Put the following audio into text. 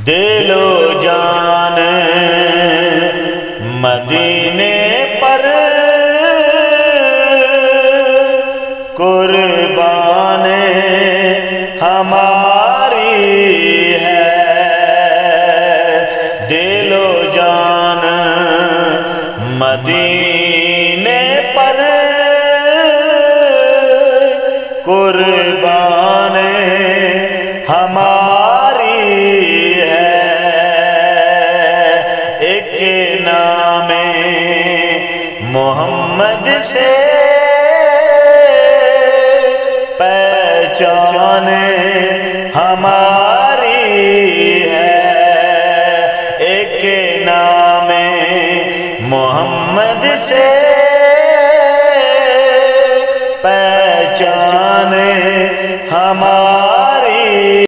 दिलो जान मदीने पर कुर्बान हमारी है। दिलो जान मदीने पर कुर्बान हमारी है। एक नामे मोहम्मद से पहचान हमारी है। एक नामे मोहम्मद से पहचान हमारी